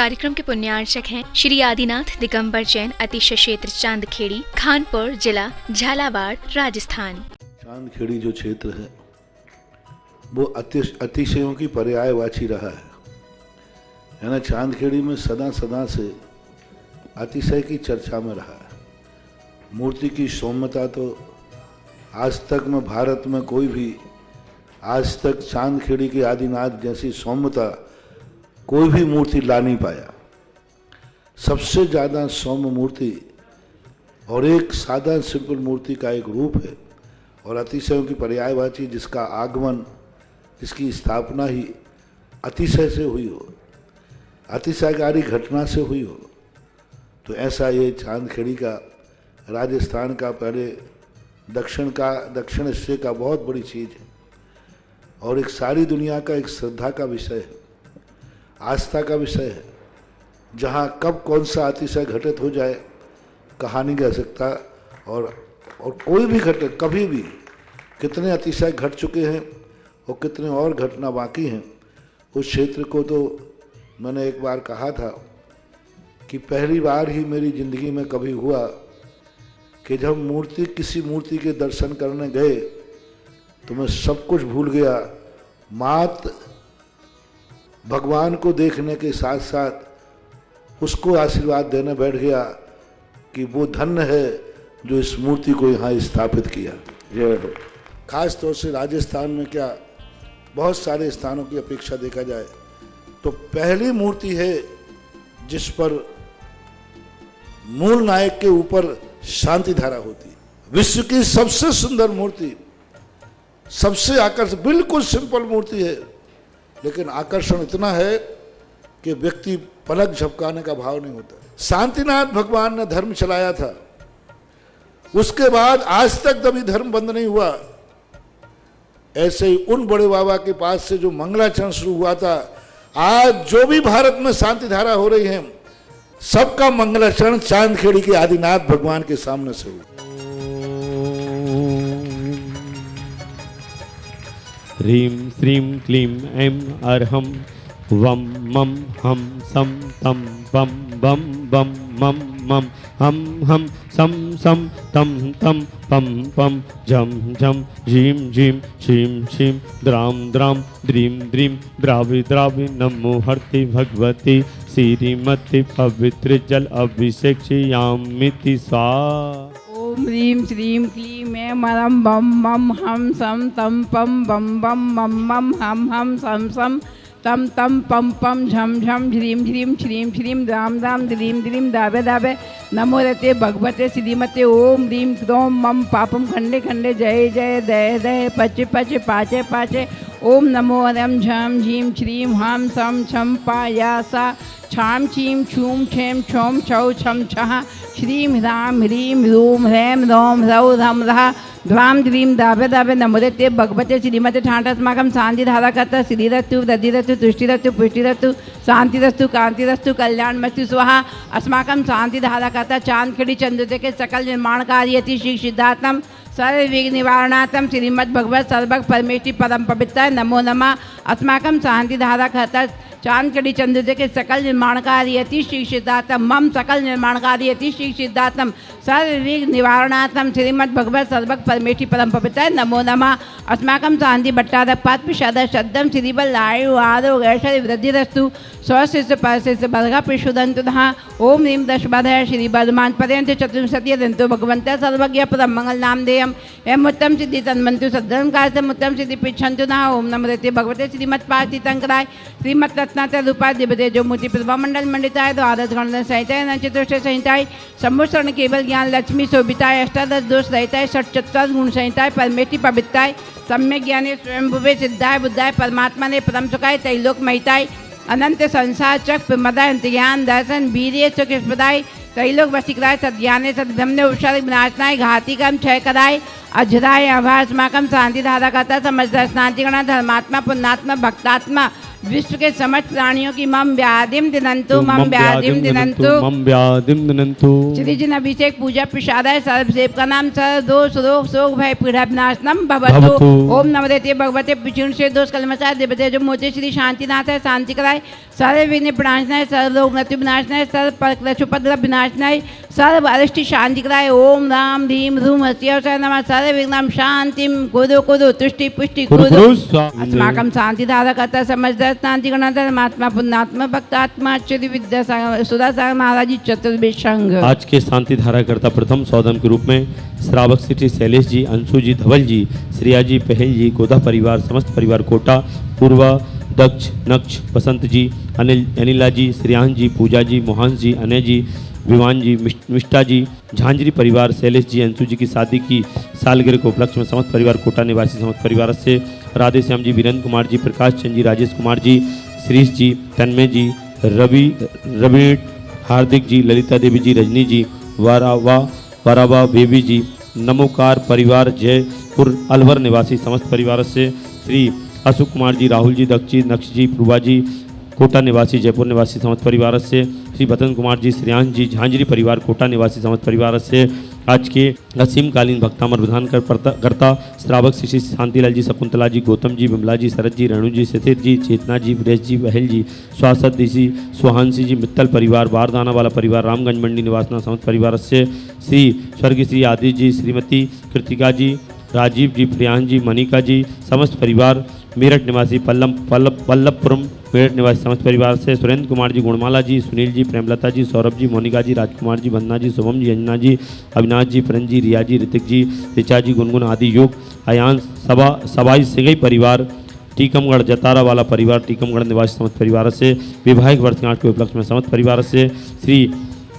कार्यक्रम के पुण्यार्चक हैं श्री आदिनाथ दिगंबर जैन अतिशय क्षेत्र चांदखेड़ी, खानपुर जिला, झालावाड़, राजस्थान। चांदखेड़ी जो क्षेत्र है वो अतिशयों की पर्यायवाची रहा है ना। चांदखेड़ी में सदा सदा से अतिशय की चर्चा में रहा है। मूर्ति की सौम्यता तो आज तक में भारत में कोई भी आज तक चांदखेड़ी के आदिनाथ जैसी सौम्यता कोई भी मूर्ति ला नहीं पाया। सबसे ज़्यादा सौम्य मूर्ति और एक सादा सिंपल मूर्ति का एक रूप है और अतिशयों की पर्यायवाची जिसका आगमन, इसकी स्थापना ही अतिशय से हुई हो, अतिशयकारी घटना से हुई हो। तो ऐसा ये चांदखेड़ी का राजस्थान का पहले दक्षिण हिस्से का बहुत बड़ी चीज़ है और एक सारी दुनिया का एक श्रद्धा का विषय है, आस्था का विषय है। जहाँ कब कौन सा अतिशय घटित हो जाए कहा नहीं जा सकता और कोई भी घटित कभी भी कितने अतिशय घट चुके हैं और कितने और घटना बाकी हैं। उस क्षेत्र को तो मैंने एक बार कहा था कि पहली बार ही मेरी ज़िंदगी में कभी हुआ कि जब किसी मूर्ति के दर्शन करने गए तो मैं सब कुछ भूल गया। मात्र भगवान को देखने के साथ साथ उसको आशीर्वाद देने बैठ गया कि वो धन्य है जो इस मूर्ति को यहाँ स्थापित किया। जय हो। खास तौर से राजस्थान में क्या बहुत सारे स्थानों की अपेक्षा देखा जाए तो पहली मूर्ति है जिस पर मूल नायक के ऊपर शांति धारा होती है। विश्व की सबसे सुंदर मूर्ति, सबसे आकर्षक, बिल्कुल सिंपल मूर्ति है लेकिन आकर्षण इतना है कि व्यक्ति पलक झपकाने का भाव नहीं होता। शांतिनाथ भगवान ने धर्म चलाया था, उसके बाद आज तक कभी धर्म बंद नहीं हुआ। ऐसे ही उन बड़े बाबा के पास से जो मंगलाचरण शुरू हुआ था, आज जो भी भारत में शांति धारा हो रही है सबका मंगलाचरण चांदखेड़ी के आदिनाथ भगवान के सामने से हुआ। ह्रीं श्रीं क्लीं ऐं अर्हं वं मं हम सं तं पं बं बं मं मं हम हम सं सं तं तं पं पं झं झं झीं झीं शीं शीं द्रां द्रां द्रीं द्रीं द्रावि द्रावि नमो हरति भगवती श्रीमती पवित्र जल अभिषेक्ष्यामिति स्वाहा। ओम ह्रीं श्रीं क्लीं ऐं मरं बम मम हम सम तम पम बम बम मम मम हम सम सम तम तम पम पम झम झम झ्रीं झ्रीं श्रीं श्रीं द्रां द्रां द्रीं द्रीं दावे दावे नमो रते भगवते श्रीमते। ओम ह्रीं क्रों मम पापम खंडे खंडे जय जय दय दय पचे पचे पाचे पाचे। ओम नमो रम झम झीं श्रीं हां सम छम पायासा छाम छीम छूम छेम छौम छौ छम छः श्रीं ह्रां ह्रीं ह्रूं ह्रैं ह्रौं ह्रौं रं रः ध्वां द्रीं दावे दावे नमोदते भगवते श्रीमते ठाटस्माकं शांतिधारा कर्ता श्रीरस्तु दधिरस्तु तुष्टिरस्तु पुष्टिरस्तु शांतिरस्तु कांतिरस्तु कल्याणमस्तु स्वाहा। अस्माकं शांतिधारा कर्ता चांदखेड़ी चंद्रोदय के सकल निर्माण कार्यति श्री सिद्धार्थम सर्वविघ्न निवारणार्थम श्रीमद् भगवत सर्वग परमेष्टि परम पवित्र नमो नमः। अस्माकं शांतिधारा कर्ता चांदखेड़ी चंद्रोदय के सकल निर्माणकारी अति श्री सिद्धार्थम मम सकल निर्माणकारी अति श्री सिद्धार्थम सर्वविघ्न निवारणार्थम श्रीमद् भगवत सर्वग परमेष्टि परम पवित्र नमो नमः। अस्माकं शांति भट्टारपात पिषाद शब्दम श्रीबल आयु आरोग्य ऐश्वर्य वृद्धिरस्तु स्वस्थ परस्य बर्घा पिशुदंतु नः। ओम ह्रीं दशबधय श्री वर्धमान पर्यंत चतुर्विंशति दंतो भगवंत सर्वज्ञ परम मंगल नाम देयम एम उत्तम सिद्धि तन्मंतु सद्धर्म कार्यम उत्तम सिद्धि पिछंतु नः। ओम नमोते भगवते श्रीमत् पार्थिव तीर्थंकराय श्रीमत् रत्नाकर रूपा दिव्य जो मूर्ति प्रभा मंडल मंडिताय द्वादश गण संहिताय न चतुष्ट संहिताय सम्मुषण केवल ज्ञान लक्ष्मी शोभिताय अष्टादश दोष रहिताय षट्चत्वार गुण संहिताय परमेष्टि पवित्राय सम्यक ज्ञाने स्वयंभुवे सिद्धाय बुद्धाय परमात्मा ने परम सुखाय त्रैलोक महिताय अनंत संसार चक प्रमदाय ज्ञान दर्शन वीर्य सुखदाय त्रैलोक वशीकराय सद्ज्ञाने सद्ब्रह्मणे उपचार विनाशनाय घातिकम क्षय कराय अजराय अभास्माकम शांतिधारा करता समझता स्नातिगण धर्मात्मा पुण्यात्मा भक्तात्मा विश्व के समस्त प्राणियों की मम व्याधिम दिनंतु मम व्याधिम दिनंतु मम व्याधिम दिनंतु। श्री जिन अभिषेक पूजा प्रसादाय सर्वसेव का नाम सर्व दोष रोग शोक भय पीड़ा विनाशनम भवतु। ओम नमस्ते भगवते पिछुण से दोष कलमसा देवते जो मोते श्री शांतिनाथ है शांति कराय सर्व विघ्न विनाशनाय सर्व रोग मृत्यु विनाशनाय सर्व परक्लशुपद्रव विनाशनाय सर्व अरिष्टि शांति कराय। ओम राम धीम धूम हस्तियों नमः सर्व विघ्नम शांतिम कुरु कुरु तुष्टि पुष्टि कुरु अस्माकं शांतिधारा करता समझता शांति गणात्मा पुण्यात्मा भक्तात्मा आचार्य विद्या सुधा सागर महाराज जी चतुर्वेद संघ। आज के शांति धारा करता प्रथम सौदम के रूप में श्रावक श्री शैलेश जी, अंशु जी, धवल जी, श्रिया जी, पहल जी, गोदा परिवार, समस्त परिवार कोटा, पूर्वा, दक्ष, नक्ष, बसंत जी, अनिला जी, श्रियान जी, पूजा जी, मोहन जी, अनय जी, विवान जी, मिष्टा जी, झांझरी परिवार, शैलेश जी, अंशु जी की शादी की सालगिरह के उपलक्ष्य में समस्त परिवार कोटा निवासी समस्त परिवार से राधे श्याम जी, वीरेंद्र कुमार जी, प्रकाश चंद जी, राजेश कुमार जी, श्रीश जी, तन्मय जी, रवि हार्दिक जी, ललिता देवी जी, रजनी जी, वारावा बेबी जी, नमोकार परिवार जयपुर अलवर निवासी समस्त परिवार से श्री अशोक कुमार जी, राहुल जी, दक्ष जी, नक्ष जी, प्रभा जी, कोटा निवासी जयपुर निवासी समस्त परिवार से श्री बतन कुमार जी, श्रियांश जी, झांझरी परिवार कोटा निवासी समस्त परिवार से आज के असीमकालीन भक्तामर विधान करता श्रावक श्री शांतिलाल जी, शकुंतला जी, गौतम जी, विमला जी, शरद जी, रेणु जी, सतीर जी, चेतना जी, ब्रेश जी, बहल जी, स्वासद जी, सुहांसी जी, मित्तल परिवार, बारदाना वाला परिवार, रामगंज मंडी निवासना समस्त परिवार से श्री स्वर्गीय श्री आदित्य जी, श्रीमती कृतिका जी, राजीव जी, प्रियांश जी, मनिका जी, समस्त परिवार, मेरठ निवासी पल्लभपुरम मेरठ निवासी समस्त परिवार से सुरेंद्र कुमार जी, गुणमाला जी, सुनील जी, प्रेमलता जी, सौरभ जी, मोनिका जी, राजकुमार जी, वंदना जी, शुभम जी, अंजना जी, अविनाश जी, फरन जी, रिया जी, ऋतिक जी, ऋचा जी, गुनगुन आदि योग अयांश सबाई सिगई परिवार, टीकमगढ़ जतारा वाला परिवार, टीकमगढ़ निवासी समस्त परिवार से विवाहिक वर्षगांठ के उपलक्ष्य में समस्त परिवार से श्री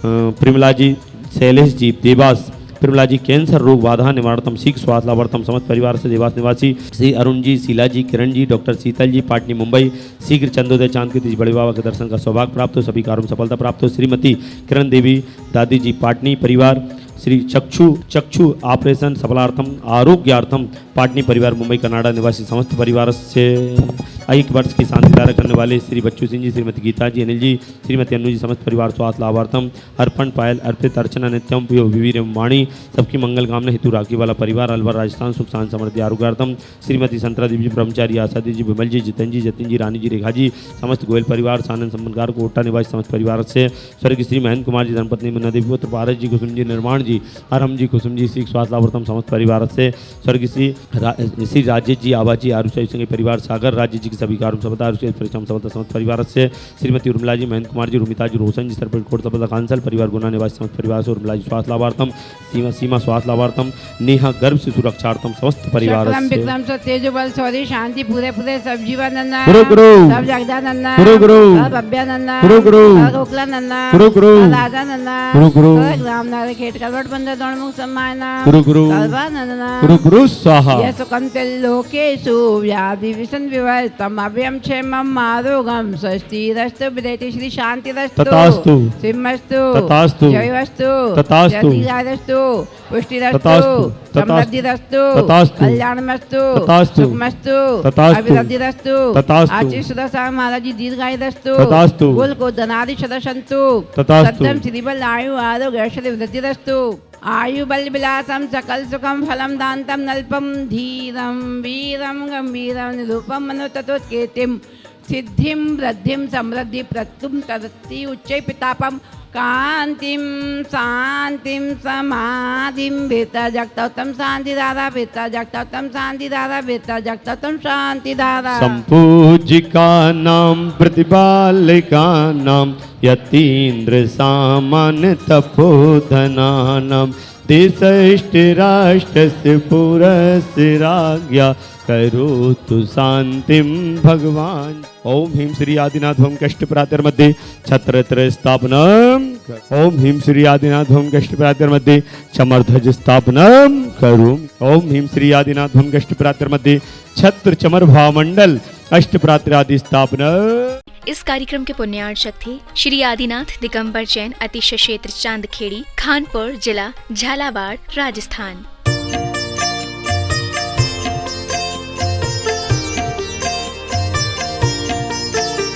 प्रिमला जी, शैलेश जी, देवास प्रिमला जी, कैंसर रोग बाधा निवारणतम सीख स्वास्थ्य लाभार्थम समस्त परिवार से देवास निवासी श्री अरुण जी, शीला जी, किरण जी, डॉक्टर शीतल जी, पाटनी मुंबई, शीघ्र चंदोदय चांद के तीज बड़े बाबा के दर्शन का सौभाग्य प्राप्त हो, सभी कार्यों में सफलता प्राप्त हो। श्रीमती किरण देवी, दादी जी, पाटनी परिवार, श्री चक्षु ऑपरेशन सफलार्थम आरोग्यार्थम पाटनी परिवार मुंबई कनाडा निवासी समस्त परिवार से एक वर्ष की शांति धारा करने वाले श्री बच्चू सिंह जी, श्रीमती गीता जी, अनिल जी, श्रीमती अनु जी, समस्त परिवार स्वास्थ्य लाभार्थम अर्पण पायल अर्पित अर्चना नित्यम पियो विवीर वाणी सबकी मंगल कामना हेतु राखी वाला परिवार अलवर राजस्थान सुख शांति समृद्धि आरोग्यार्थम श्रीमती संतरा देवी जी, ब्रह्मचारी आशा देवी जी, विमल जी, जितन जी, जतिन जी, रानी जी, रेखा जी, समस्त गोयल परिवार, सानंद संबंधकार कोटा निवासी समस्त परिवार से स्वर्गीय श्री महेंद्र कुमार जी, धर्मपत्नी मुन्ना देवी, पुत्र पारस जी, कुसुम जी, निर्माण जी, अरहम जी, कुसुम जी, सीख स्वास्थ्य लाभार्थम समस्त परिवार से स्वर्गीय श्री राजेश जी, आभा जी, आरुषा संघ परिवार, सागर राज्य जी की सभी कार्यों सफलता परिश्रम सफलता समस्त परिवार से श्रीमती उर्मिला जी, महेंद्र कुमार जी, रुमिता जी, रोशन जी, सरपंच कोट सफलता कांसल परिवार गुना निवासी समस्त परिवार से उर्मिला जी स्वास्थ्य लाभार्थम, सीमा स्वास्थ्य लाभार्थम, नेहा गर्भ से सुरक्षार्थम समस्त परिवार से विक्रम तेज बल सौरी शांति पूरे सब जीवानंदा गुरु सब जगदानंदा गुरु सब अभ्यानंदा गुरु सब गोकलानंदा गुरु राजानंदा गुरु राम नारे खेट कलवट बंद दोणमुख सम्माना गुरु सर्वानंदा गुरु स्वाहा यशुकं लोकेषु व्याधि विषण विवर्तम अभयम क्षेमम आरोग्यम स्वस्तिरस्तु विदेति श्री शांतिरस्तु तथास्तु सिंहस्तु तथास्तु जयवस्तु तथास्तु जतिरास्तु पुष्टिरस्तु तथास्तु समृद्धिरस्तु तथास्तु कल्याणमस्तु तथास्तु सुखमस्तु तथास्तु अभिवृद्धिरस्तु तथास्तु आशीष सुदर्शन महाराज जी दीर्घायुरस्तु तथास्तु कुल को धनादि सदसंतु तथास्तु सत्यम श्रीबल आयु आरोग्य ऐश्वर्य वृद्धिरस्तु आयु बल विलासम सकल सुखम फलम दान्तम नल्पम धीरम वीरम गंभीरम निरूपम मनोतत्वकेतिम सिद्धिम वृद्धिम समृद्धि प्रत्युम तदत्ति उच्च पितापम कांतिम शांतिम समाधिम बेता जगतम शांति धारा बेता जगतम शांति धारा बेता जगतम शांति धारा संपूजिका नाम प्रतिपालिका नाम यतीन्द्र सामान्य तपोधनानाम देशष्ट राष्ट्रस्य पुरस्य राज्ञा करोतु शांतिम भगवान। ओम ह्रीं श्री आदिनाथ भम कष्ट प्रातर मध्ये छत्र स्थापनम। ओम ह्रीं श्री आदिनाथ भम कष्ट प्रातर मध्ये चमरध्वज स्थापनम करूं। ओम ह्रीं श्री आदिनाथ भम कष्ट प्रातर मध्ये छत्र चमर भामंडल अष्ट प्रातर आदि स्थापना। इस कार्यक्रम के पुण्यार्चक थे श्री आदिनाथ दिगंबर जैन, अतिशय क्षेत्र चांदखेड़ी, खानपुर जिला, झालावाड़, राजस्थान।